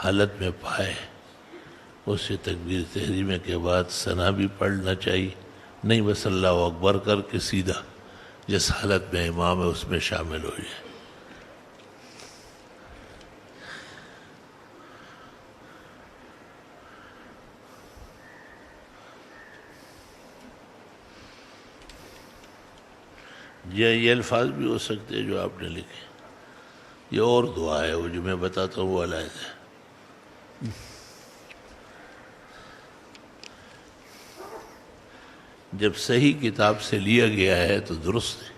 حالت میں پائے اسے تکبیر تحریمہ کے بعد ثنا بھی پڑھنا چاہیے، نہیں بس اللہ اکبر کر کے سیدھا جس حالت میں امام ہے اس میں شامل ہو جائے۔ یہ الفاظ بھی ہو سکتے ہیں جو آپ نے لکھے، یہ اور دعا ہے، وہ جو میں بتاتا ہوں وہ علیحدہ ہے۔ جب صحیح کتاب سے لیا گیا ہے تو درست ہے۔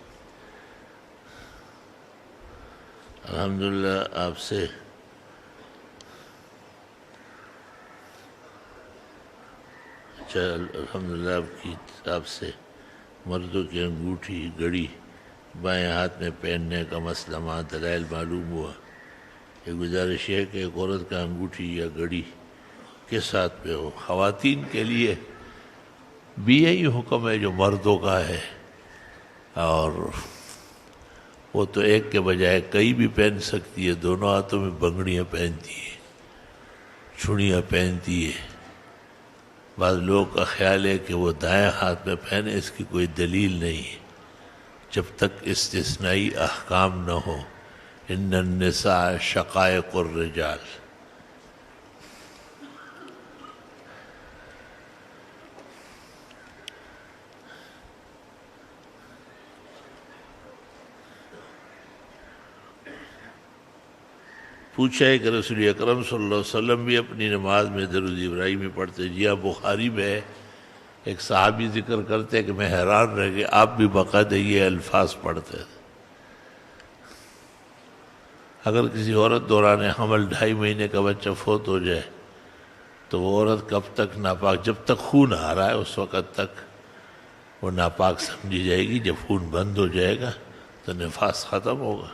الحمدللہ آپ سے الحمدللہ آپ سے مردوں کی انگوٹھی گھڑی بائیں ہاتھ میں پہننے کا مسئلہ دلائل معلوم ہوا۔ یہ گزارش ہے کہ ایک عورت کا انگوٹھی یا گھڑی کس ہاتھ پہ ہو۔ خواتین کے لیے بھی یہی حکم ہے جو مردوں کا ہے، اور وہ تو ایک کے بجائے کئی بھی پہن سکتی ہے، دونوں ہاتھوں میں بنگڑیاں پہنتی ہے، چھڑیاں پہنتی ہے۔ بعض لوگوں کا خیال ہے کہ وہ دائیں ہاتھ میں پہنے، اس کی کوئی دلیل نہیں ہے جب تک استثنائی احکام نہ ہو۔ ان النساء شقائق الرجال۔ پوچھا ہے کہ رسول اکرم صلی اللہ علیہ وسلم بھی اپنی نماز میں درود ابراہیمی پڑھتے؟ جی ہاں، بخاری میں ایک صحابی ذکر کرتے کہ میں حیران رہ گیا، آپ بھی باقاعدہ یہ الفاظ پڑھتے تھے۔ اگر کسی عورت دوران حمل 2.5 مہینے کا بچہ فوت ہو جائے تو وہ عورت کب تک ناپاک؟ جب تک خون آ رہا ہے اس وقت تک وہ ناپاک سمجھی جائے گی۔ جب خون بند ہو جائے گا تو نفاس ختم ہوگا۔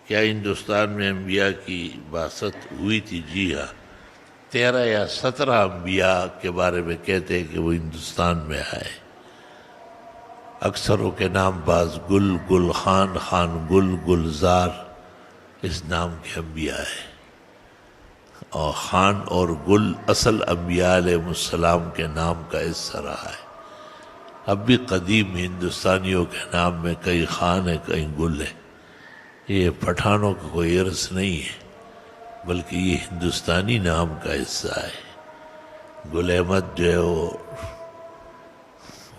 کیا ہندوستان میں انبیاء کی بعثت ہوئی تھی؟ جی ہاں، 13 یا 17 انبیاء کے بارے میں کہتے ہیں کہ وہ ہندوستان میں آئے۔ اکثروں کے نام بعض گل، گل خان، خان گل، گلزار اس نام کے انبیاء ہیں، اور خان اور گل اصل انبیاء علیہ السلام کے نام کا حصہ رہا ہے۔ اب بھی قدیم ہندوستانیوں کے نام میں کئی خان ہیں، کئی گل ہیں۔ یہ پٹھانوں کا کوئی عرض نہیں ہے بلکہ یہ ہندوستانی نام کا حصہ ہے۔ گل احمد جو ہے وہ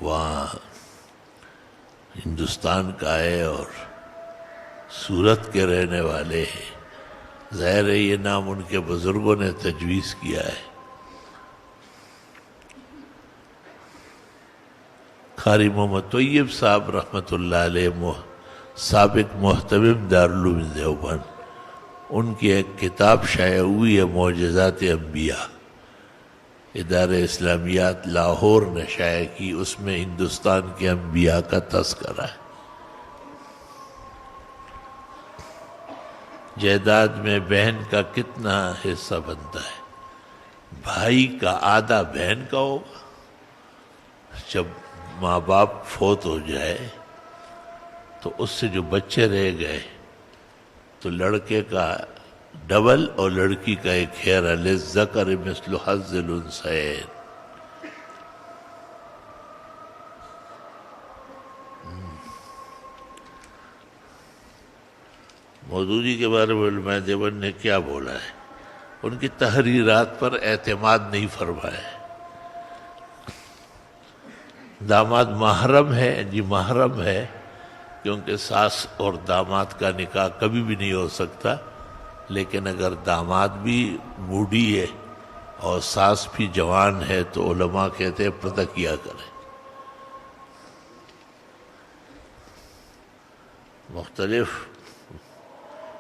وہاں ہندوستان کا ہے اور سورت کے رہنے والے ہیں۔ ظاہر ہے یہ نام ان کے بزرگوں نے تجویز کیا ہے۔ قاری محمد طیب صاحب رحمۃ اللہ علیہ سابق محتمم دارالعلوم دیوبند، ان کی ایک کتاب شائع ہوئی ہے معجزات انبیاء، ادارہ اسلامیات لاہور نے شائع کی، اس میں ہندوستان کے انبیاء کا تذکرہ ہے۔ جائیداد میں بہن کا کتنا حصہ بنتا ہے؟ بھائی کا آدھا بہن کا ہوگا۔ جب ماں باپ فوت ہو جائے تو اس سے جو بچے رہ گئے تو لڑکے کا ڈبل اور لڑکی کا ایک حصہ، للذکر مثل حظ الانثیین۔ مودودی کے بارے میں علماء دیوبند نے کیا بولا ہے؟ ان کی تحریرات پر اعتماد نہیں فرمایا۔ داماد محرم ہے؟ جی محرم ہے، کیونکہ ساس اور داماد کا نکاح کبھی بھی نہیں ہو سکتا، لیکن اگر داماد بھی بوڑھی ہے اور ساس بھی جوان ہے تو علماء کہتے ہیں پردہ کیا کریں۔ مختلف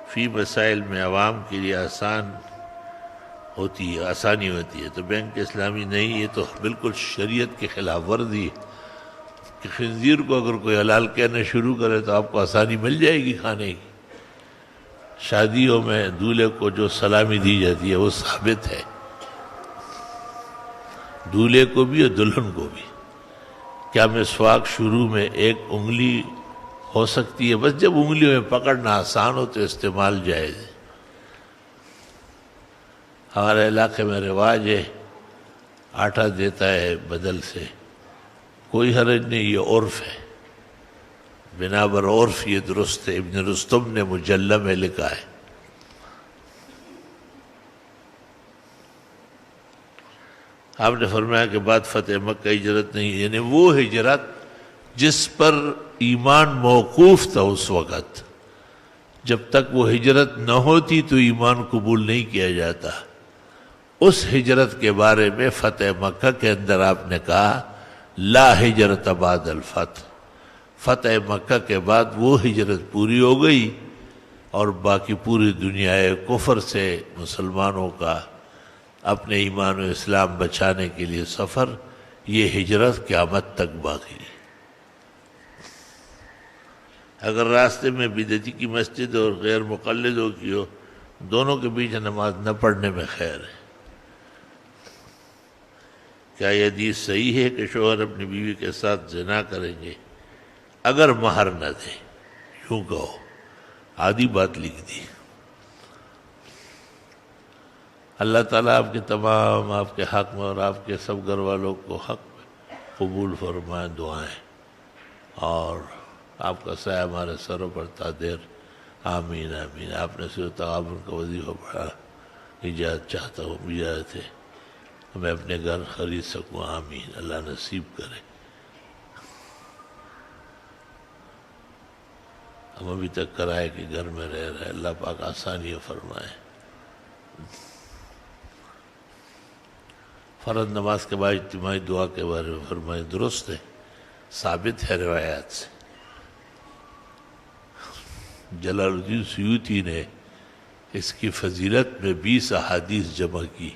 فی مسائل میں عوام کے لیے آسانی ہوتی ہے، تو بینک اسلامی نہیں، یہ تو بالکل شریعت کی خلاف ورزی ہے کہ خنزیر کو اگر کوئی حلال کہنا شروع کرے تو آپ کو آسانی مل جائے گی کھانے کی۔ شادیوں میں دولہے کو جو سلامی دی جاتی ہے وہ ثابت ہے، دولہے کو بھی اور دلہن کو بھی۔ کیا مسواک شروع میں ایک انگلی ہو سکتی ہے؟ بس جب انگلیوں میں پکڑنا آسان ہو تو استعمال جائز ہے۔ ہمارے علاقے میں رواج ہے آٹا دیتا ہے بدل سے، کوئی حرج نہیں، یہ عرف ہے، بنا بر عرف یہ درست ہے۔ ابن رستم نے مجلہ میں لکھا ہے۔ آپ نے فرمایا کہ بعد فتح مکہ ہجرت نہیں، یعنی وہ ہجرت جس پر ایمان موقوف تھا اس وقت، جب تک وہ ہجرت نہ ہوتی تو ایمان قبول نہیں کیا جاتا۔ اس ہجرت کے بارے میں فتح مکہ کے اندر آپ نے کہا لا ہجرت بعد الفتح، فتح مکہ کے بعد وہ ہجرت پوری ہو گئی اور باقی پوری دنیا کفر سے مسلمانوں کا اپنے ایمان و اسلام بچانے کے لیے سفر، یہ ہجرت قیامت تک باقی ہے۔ اگر راستے میں بدعتی کی مسجد اور غیر مقلدوں کی ہو، دونوں کے بیچ نماز نہ پڑھنے میں خیر ہے۔ کیا یہ حدیث صحیح ہے کہ شوہر اپنی بیوی کے ساتھ زنا کریں گے اگر مہر نہ دیں؟ یوں کہو، آدھی بات لکھ دی۔ اللہ تعالیٰ آپ کے تمام آپ کے حق میں اور آپ کے سب گھر والوں کو حق میں قبول فرمائے دعائیں، اور آپ کا سایہ ہمارے سروں پر تا دیر، آمین آمین۔ آپ نے سورۃ تغابن کا وظیفہ پڑھا، اجازت چاہتا ہوں، اجازت ہے میں اپنے گھر خرید سکوں، آمین، اللہ نصیب کرے۔ ہم ابھی تک کرائے کہ گھر میں رہ رہے، اللہ پاک آسانی فرمائے۔ فرض نماز کے بعد اجتماعی دعا کے بارے میں فرمائے، درست ہے، ثابت ہے روایات سے۔ جلال الدین سیوطی نے اس کی فضیلت میں 20 احادیث جمع کی،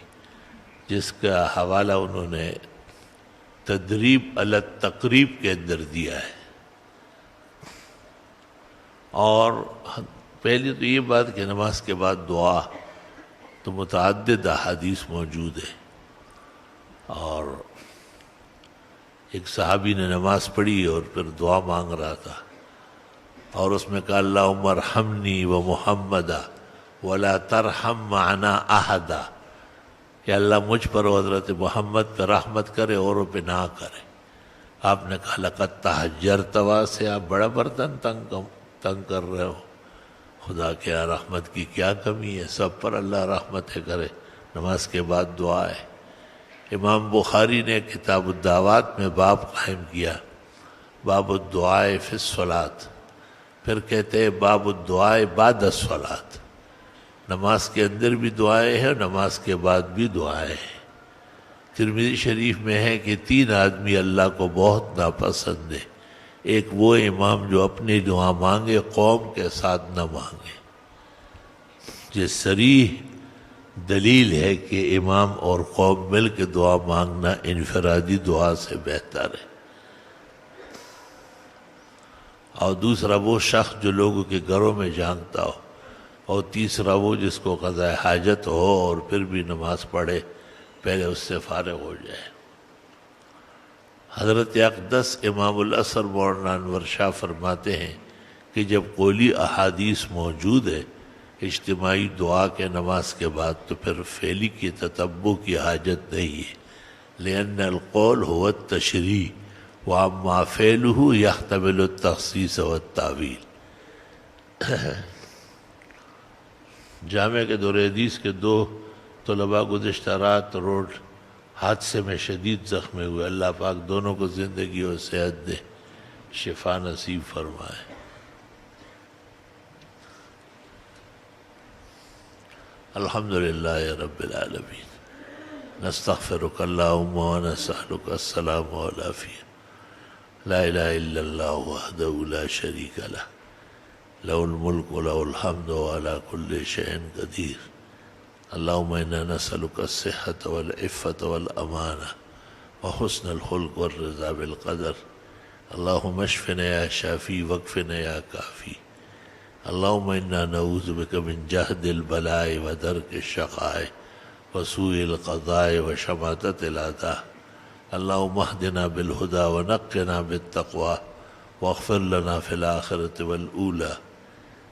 جس کا حوالہ انہوں نے تدریب علی التقریب کے اندر دیا ہے۔ اور پہلی تو یہ بات کہ نماز کے بعد دعا تو متعدد احادیث موجود ہے، اور ایک صحابی نے نماز پڑھی اور پھر دعا مانگ رہا تھا، اور اس میں کہا اللہم ارحمنی و محمدا ولا ترحم معنا احدا، کہ اللہ مجھ پر و حضرت محمد پہ رحمت کرے اوروں پہ نہ کرے۔ آپ نے کہا لقد تحجرت واسع، آپ بڑا برتن تنگ کر رہے ہو، خدا کے رحمت کی کیا کمی ہے، سب پر اللہ رحمت کرے۔ نماز کے بعد دعا ہے۔ امام بخاری نے کتاب الدعوات میں باب قائم کیا، باب الدعاء فی الصلاۃ، پھر کہتے ہیں باب الدعاء بعد الصلاۃ، نماز کے اندر بھی دعائیں ہیں، نماز کے بعد بھی دعائیں ہیں۔ ترمذی شریف میں ہے کہ 3 آدمی اللہ کو بہت ناپسند ہے، ایک وہ امام جو اپنی دعا مانگے قوم کے ساتھ نہ مانگے۔ یہ صریح دلیل ہے کہ امام اور قوم مل کے دعا مانگنا انفرادی دعا سے بہتر ہے۔ اور دوسرا وہ شخص جو لوگوں کے گھروں میں جھانکتا ہو، اور تیسرا وہ جس کو قضاء حاجت ہو اور پھر بھی نماز پڑھے، پہلے اس سے فارغ ہو جائے۔ حضرت اقدس امام العصر مولانا انور شاہ فرماتے ہیں کہ جب قولی احادیث موجود ہے اجتماعی دعا کے نماز کے بعد، تو پھر فعلی کی تتبع کی حاجت نہیں ہے، لأن القول هو التشریع وَأَمَّا فعله يحتمل التخصیص والتعویل۔ جامعہ کے دور حدیث کے 2 طلباء گزشتہ رات روڈ حادثے میں شدید زخمی ہوئے، اللہ پاک دونوں کو زندگی اور صحت دے، شفا نصیب فرمائے۔ الحمدللہ رب العالمین، نستغفرک اللہم ونسألک السلام والعافیہ، لا الہ الا اللہ وحدہ لا شریک لہ، لہ الملک و لہ الحمد وعلی کل شیء قدیر۔ اللہم انا نسألک الصحة والعفة والامانة وحسن الخلق والرضا بالقدر۔ اللہم اشفنا یا شافی واکفنا یا کافی۔ اللہم انا نعوذ بک من جہد البلاء ودرک الشقاء وسوء القضاء وشماتة الاعداء۔ اللہم اہدنا بالہدى ونقنا بالتقوى واغفر لنا فی الآخرة والأولى۔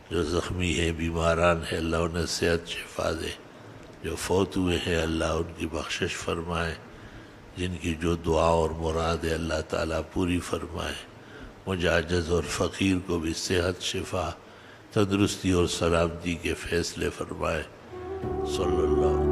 جو زخمی ہے، بیماران ہے، اللہ انہیں صحت شفا دے، جو فوت ہوئے ہیں اللہ ان کی بخشش فرمائے، جن کی جو دعا اور مراد ہے اللہ تعالیٰ پوری فرمائے، مجھ عاجز اور فقیر کو بھی صحت، شفا، تندرستی اور سلامتی کے فیصلے فرمائے۔ صلی اللہ